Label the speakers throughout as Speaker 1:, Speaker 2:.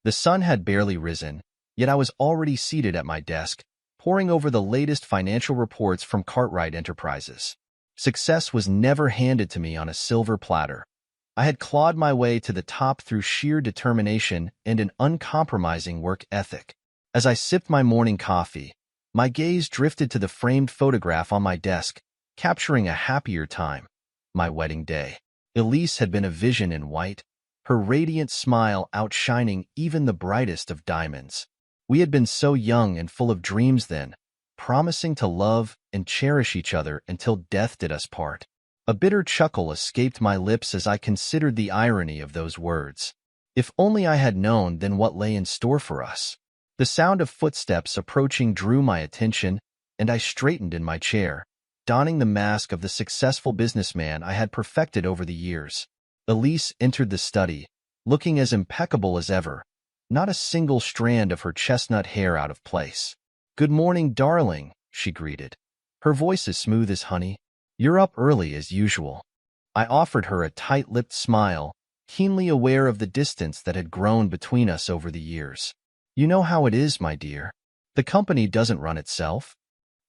Speaker 1: The sun had barely risen, yet I was already seated at my desk, poring over the latest financial reports from Cartwright Enterprises. Success was never handed to me on a silver platter. I had clawed my way to the top through sheer determination and an uncompromising work ethic. As I sipped my morning coffee, my gaze drifted to the framed photograph on my desk, capturing a happier time, my wedding day. Elise had been a vision in white, her radiant smile outshining even the brightest of diamonds. We had been so young and full of dreams then, promising to love and cherish each other until death did us part. A bitter chuckle escaped my lips as I considered the irony of those words. If only I had known then what lay in store for us. The sound of footsteps approaching drew my attention, and I straightened in my chair, donning the mask of the successful businessman I had perfected over the years. Elise entered the study, looking as impeccable as ever, not a single strand of her chestnut hair out of place. "Good morning, darling," she greeted, her voice as smooth as honey. "You're up early as usual." I offered her a tight-lipped smile, keenly aware of the distance that had grown between us over the years. "You know how it is, my dear. The company doesn't run itself."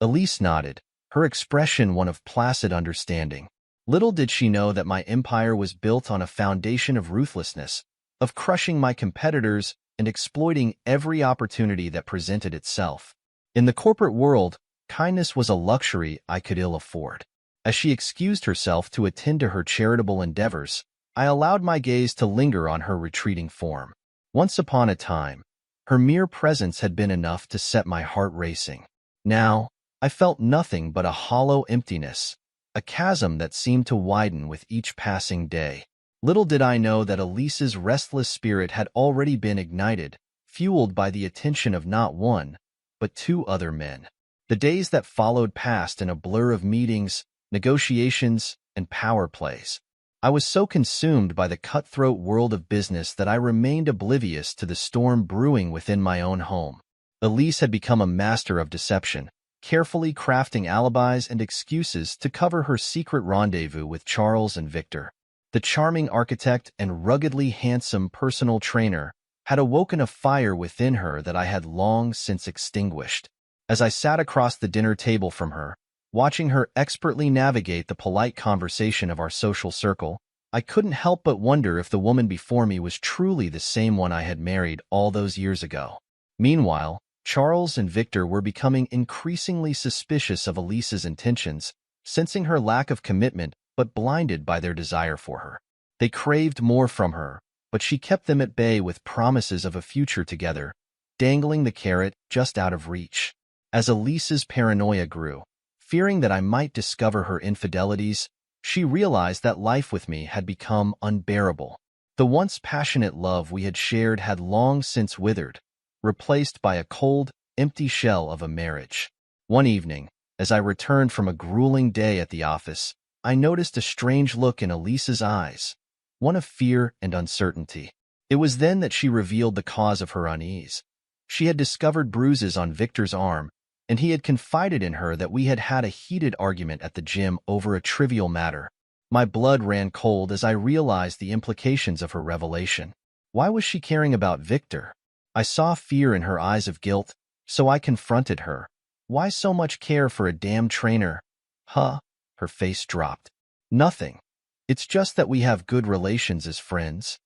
Speaker 1: Elise nodded, her expression one of placid understanding. Little did she know that my empire was built on a foundation of ruthlessness, of crushing my competitors and exploiting every opportunity that presented itself. In the corporate world, kindness was a luxury I could ill afford. As she excused herself to attend to her charitable endeavors, I allowed my gaze to linger on her retreating form. Once upon a time, her mere presence had been enough to set my heart racing. Now, I felt nothing but a hollow emptiness, a chasm that seemed to widen with each passing day. Little did I know that Elise's restless spirit had already been ignited, fueled by the attention of not one, but two other men. The days that followed passed in a blur of meetings, negotiations, and power plays. I was so consumed by the cutthroat world of business that I remained oblivious to the storm brewing within my own home. Elise had become a master of deception, carefully crafting alibis and excuses to cover her secret rendezvous with Charles and Victor. The charming architect and ruggedly handsome personal trainer had awoken a fire within her that I had long since extinguished. As I sat across the dinner table from her, watching her expertly navigate the polite conversation of our social circle, I couldn't help but wonder if the woman before me was truly the same one I had married all those years ago. Meanwhile, Charles and Victor were becoming increasingly suspicious of Elise's intentions, sensing her lack of commitment but blinded by their desire for her. They craved more from her, but she kept them at bay with promises of a future together, dangling the carrot just out of reach. As Elise's paranoia grew, fearing that I might discover her infidelities, she realized that life with me had become unbearable. The once passionate love we had shared had long since withered, replaced by a cold, empty shell of a marriage. One evening, as I returned from a grueling day at the office, I noticed a strange look in Elise's eyes, one of fear and uncertainty. It was then that she revealed the cause of her unease. She had discovered bruises on Victor's arm, and he had confided in her that we had had a heated argument at the gym over a trivial matter. My blood ran cold as I realized the implications of her revelation. Why was she caring about Victor? I saw fear in her eyes of guilt, so I confronted her. Why so much care for a damn trainer? Huh? Her face dropped. Nothing. It's just that we have good relations as friends.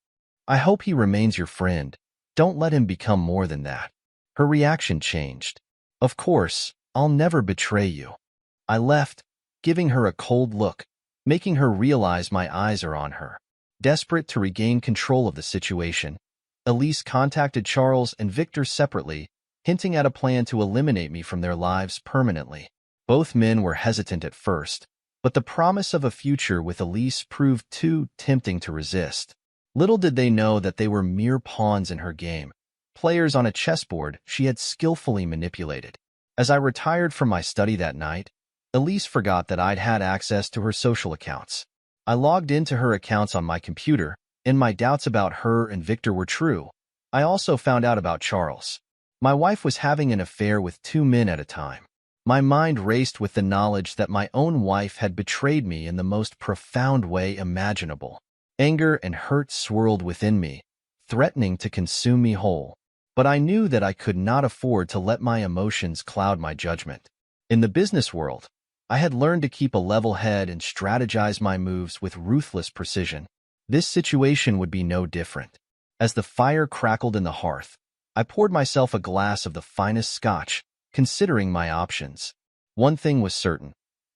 Speaker 1: I hope he remains your friend. Don't let him become more than that. Her reaction changed. Of course, I'll never betray you. I left, giving her a cold look, making her realize my eyes are on her. Desperate to regain control of the situation, Elise contacted Charles and Victor separately, hinting at a plan to eliminate me from their lives permanently. Both men were hesitant at first, but the promise of a future with Elise proved too tempting to resist. Little did they know that they were mere pawns in her game, players on a chessboard she had skillfully manipulated. As I retired from my study that night, Elise forgot that I'd had access to her social accounts. I logged into her accounts on my computer, and my doubts about her and Victor were true. I also found out about Charles. My wife was having an affair with two men at a time. My mind raced with the knowledge that my own wife had betrayed me in the most profound way imaginable. Anger and hurt swirled within me, threatening to consume me whole. But I knew that I could not afford to let my emotions cloud my judgment. In the business world, I had learned to keep a level head and strategize my moves with ruthless precision. This situation would be no different. As the fire crackled in the hearth, I poured myself a glass of the finest scotch, considering my options. One thing was certain.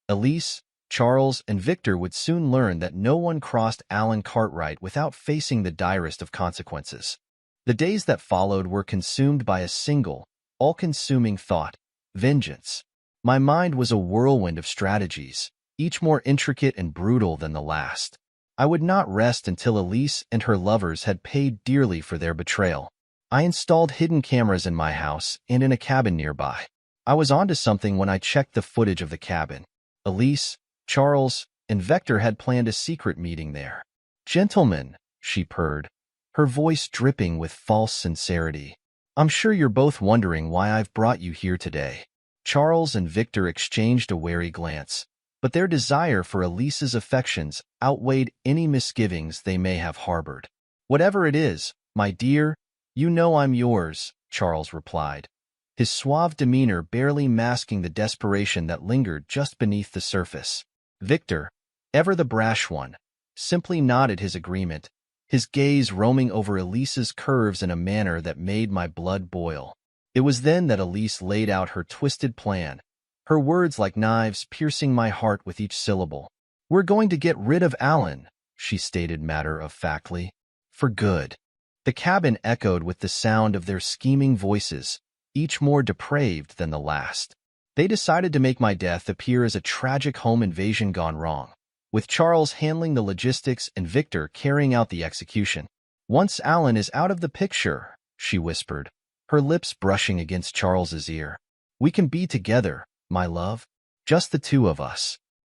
Speaker 1: Elise, Charles, and Victor would soon learn that no one crossed Alan Cartwright without facing the direst of consequences. The days that followed were consumed by a single, all-consuming thought: vengeance. My mind was a whirlwind of strategies, each more intricate and brutal than the last. I would not rest until Elise and her lovers had paid dearly for their betrayal. I installed hidden cameras in my house and in a cabin nearby. I was onto something when I checked the footage of the cabin. Elise, Charles, and Victor had planned a secret meeting there. "Gentlemen," she purred, her voice dripping with false sincerity, "I'm sure you're both wondering why I've brought you here today." Charles and Victor exchanged a wary glance, but their desire for Elise's affections outweighed any misgivings they may have harbored. "Whatever it is, my dear, you know I'm yours," Charles replied, his suave demeanor barely masking the desperation that lingered just beneath the surface. Victor, ever the brash one, simply nodded his agreement, his gaze roaming over Elise's curves in a manner that made my blood boil. It was then that Elise laid out her twisted plan, her words like knives piercing my heart with each syllable. "We're going to get rid of Alan," she stated matter-of-factly. "For good." The cabin echoed with the sound of their scheming voices, each more depraved than the last. They decided to make my death appear as a tragic home invasion gone wrong, with Charles handling the logistics and Victor carrying out the execution. "Once Alan is out of the picture," she whispered, her lips brushing against Charles's ear, "we can be together, my love. Just the two of us."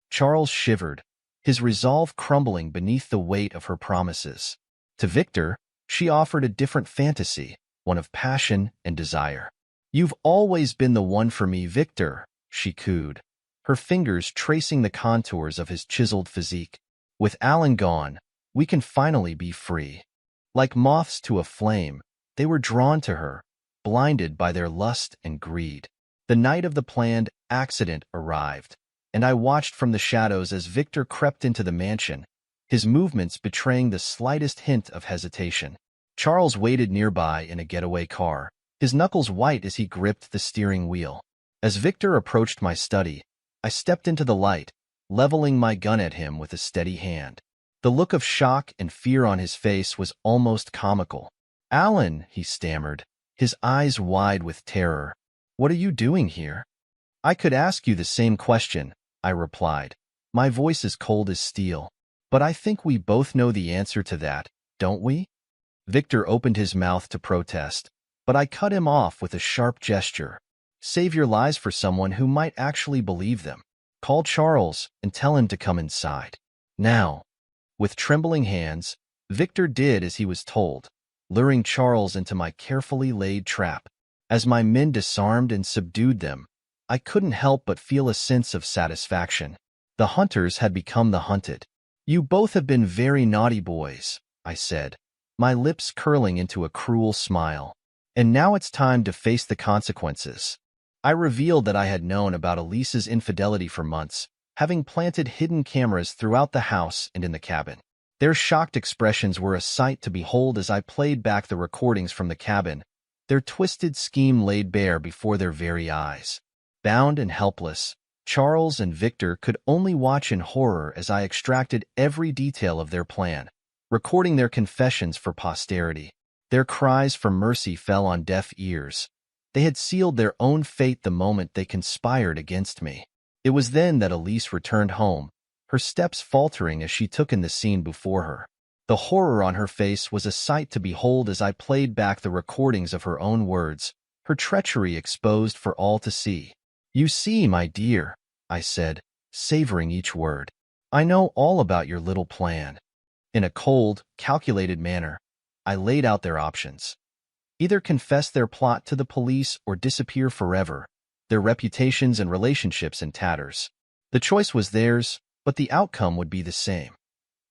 Speaker 1: Charles shivered, his resolve crumbling beneath the weight of her promises. To Victor, she offered a different fantasy, one of passion and desire. "You've always been the one for me, Victor," she cooed, her fingers tracing the contours of his chiseled physique. "With Alan gone, we can finally be free." Like moths to a flame, they were drawn to her, blinded by their lust and greed. The night of the planned accident arrived, and I watched from the shadows as Victor crept into the mansion, his movements betraying the slightest hint of hesitation. Charles waited nearby in a getaway car, his knuckles white as he gripped the steering wheel. As Victor approached my study, I stepped into the light, leveling my gun at him with a steady hand. The look of shock and fear on his face was almost comical. "Alan," he stammered, his eyes wide with terror, "what are you doing here?" "I could ask you the same question," I replied, my voice as cold as steel. "But I think we both know the answer to that, don't we?" Victor opened his mouth to protest, but I cut him off with a sharp gesture. "Save your lies for someone who might actually believe them. Call Charles and tell him to come inside. Now." With trembling hands, Victor did as he was told, luring Charles into my carefully laid trap. As my men disarmed and subdued them, I couldn't help but feel a sense of satisfaction. The hunters had become the hunted. "You both have been very naughty boys," I said, my lips curling into a cruel smile. "And now it's time to face the consequences." I revealed that I had known about Elise's infidelity for months, having planted hidden cameras throughout the house and in the cabin. Their shocked expressions were a sight to behold as I played back the recordings from the cabin, their twisted scheme laid bare before their very eyes. Bound and helpless, Charles and Victor could only watch in horror as I extracted every detail of their plan, recording their confessions for posterity. Their cries for mercy fell on deaf ears. They had sealed their own fate the moment they conspired against me. It was then that Elise returned home, her steps faltering as she took in the scene before her. The horror on her face was a sight to behold as I played back the recordings of her own words, her treachery exposed for all to see. "You see, my dear," I said, savoring each word, "I know all about your little plan." In a cold, calculated manner, I laid out their options. Either confess their plot to the police or disappear forever, their reputations and relationships in tatters. The choice was theirs, but the outcome would be the same.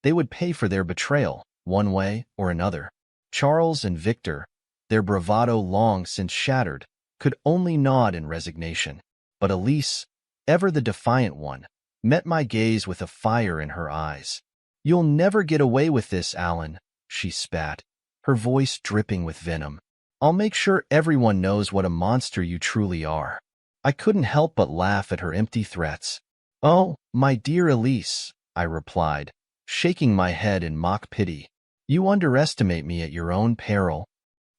Speaker 1: They would pay for their betrayal, one way or another. Charles and Victor, their bravado long since shattered, could only nod in resignation. But Elise, ever the defiant one, met my gaze with a fire in her eyes. "You'll never get away with this, Alan," she spat, her voice dripping with venom. "I'll make sure everyone knows what a monster you truly are." I couldn't help but laugh at her empty threats. "Oh, my dear Elise," I replied, shaking my head in mock pity. "You underestimate me at your own peril."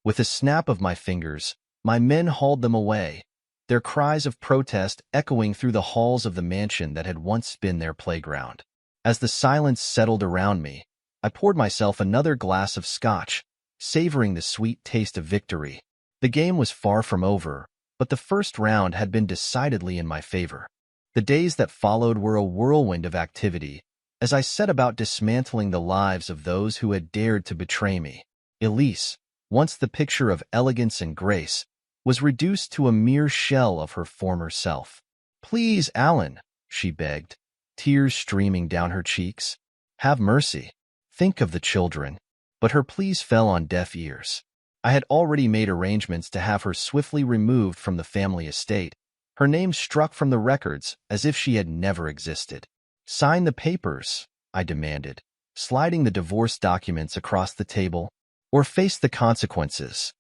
Speaker 1: With a snap of my fingers, my men hauled them away, their cries of protest echoing through the halls of the mansion that had once been their playground. As the silence settled around me, I poured myself another glass of scotch, savoring the sweet taste of victory. The game was far from over, but the first round had been decidedly in my favor. The days that followed were a whirlwind of activity, as I set about dismantling the lives of those who had dared to betray me. Elise, once the picture of elegance and grace, was reduced to a mere shell of her former self. "Please, Alan," she begged, tears streaming down her cheeks. "Have mercy. Think of the children." But her pleas fell on deaf ears. I had already made arrangements to have her swiftly removed from the family estate, her name struck from the records as if she had never existed. "Sign the papers," I demanded, sliding the divorce documents across the table, "or face the consequences."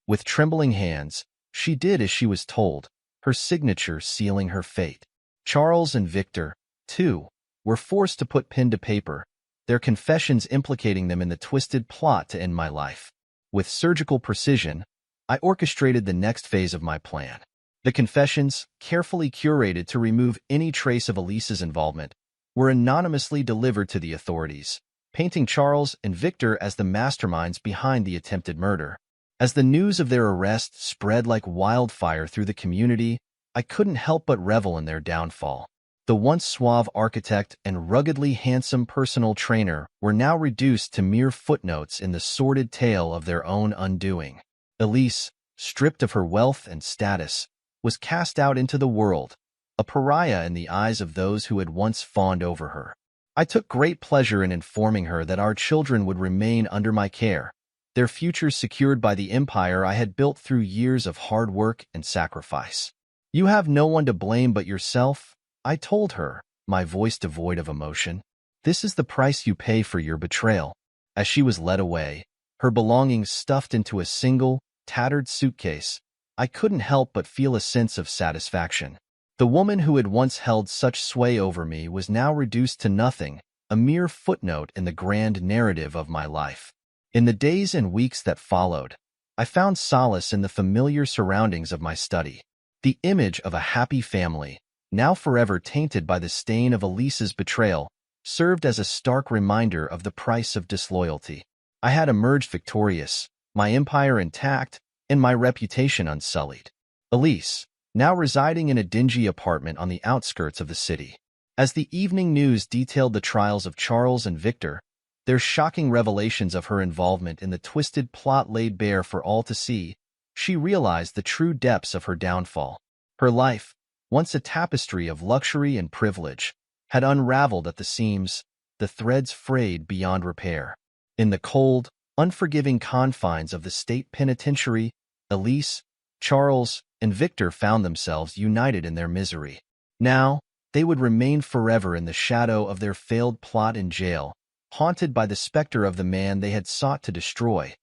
Speaker 1: With trembling hands, she did as she was told, her signature sealing her fate. Charles and Victor, too, were forced to put pen to paper, their confessions implicating them in the twisted plot to end my life. With surgical precision, I orchestrated the next phase of my plan. The confessions, carefully curated to remove any trace of Elise's involvement, were anonymously delivered to the authorities, painting Charles and Victor as the masterminds behind the attempted murder. As the news of their arrest spread like wildfire through the community, I couldn't help but revel in their downfall. The once suave architect and ruggedly handsome personal trainer were now reduced to mere footnotes in the sordid tale of their own undoing. Elise, stripped of her wealth and status, was cast out into the world, a pariah in the eyes of those who had once fawned over her. I took great pleasure in informing her that our children would remain under my care, their futures secured by the empire I had built through years of hard work and sacrifice. "You have no one to blame but yourself," I told her, my voice devoid of emotion. "This is the price you pay for your betrayal." As she was led away, her belongings stuffed into a single, tattered suitcase, I couldn't help but feel a sense of satisfaction. The woman who had once held such sway over me was now reduced to nothing, a mere footnote in the grand narrative of my life. In the days and weeks that followed, I found solace in the familiar surroundings of my study. The image of a happy family, now forever tainted by the stain of Elise's betrayal, served as a stark reminder of the price of disloyalty. I had emerged victorious, my empire intact, and my reputation unsullied. Elise, now residing in a dingy apartment on the outskirts of the city. As the evening news detailed the trials of Charles and Victor, their shocking revelations of her involvement in the twisted plot laid bare for all to see, she realized the true depths of her downfall. Her life, once a tapestry of luxury and privilege, had unraveled at the seams, the threads frayed beyond repair. In the cold, unforgiving confines of the state penitentiary, Elise, Charles, and Victor found themselves united in their misery. Now, they would remain forever in the shadow of their failed plot in jail, haunted by the specter of the man they had sought to destroy,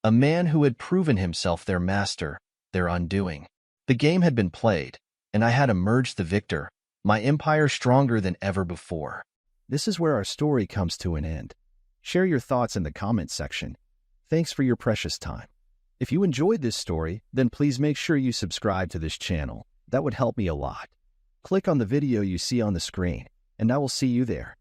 Speaker 1: a man who had proven himself their master, their undoing. The game had been played, and I had emerged the victor, my empire stronger than ever before. This is where our story comes to an end. Share your thoughts in the comments section. Thanks for your precious time. If you enjoyed this story, then please make sure you subscribe to this channel. That would help me a lot. Click on the video you see on the screen, and I will see you there.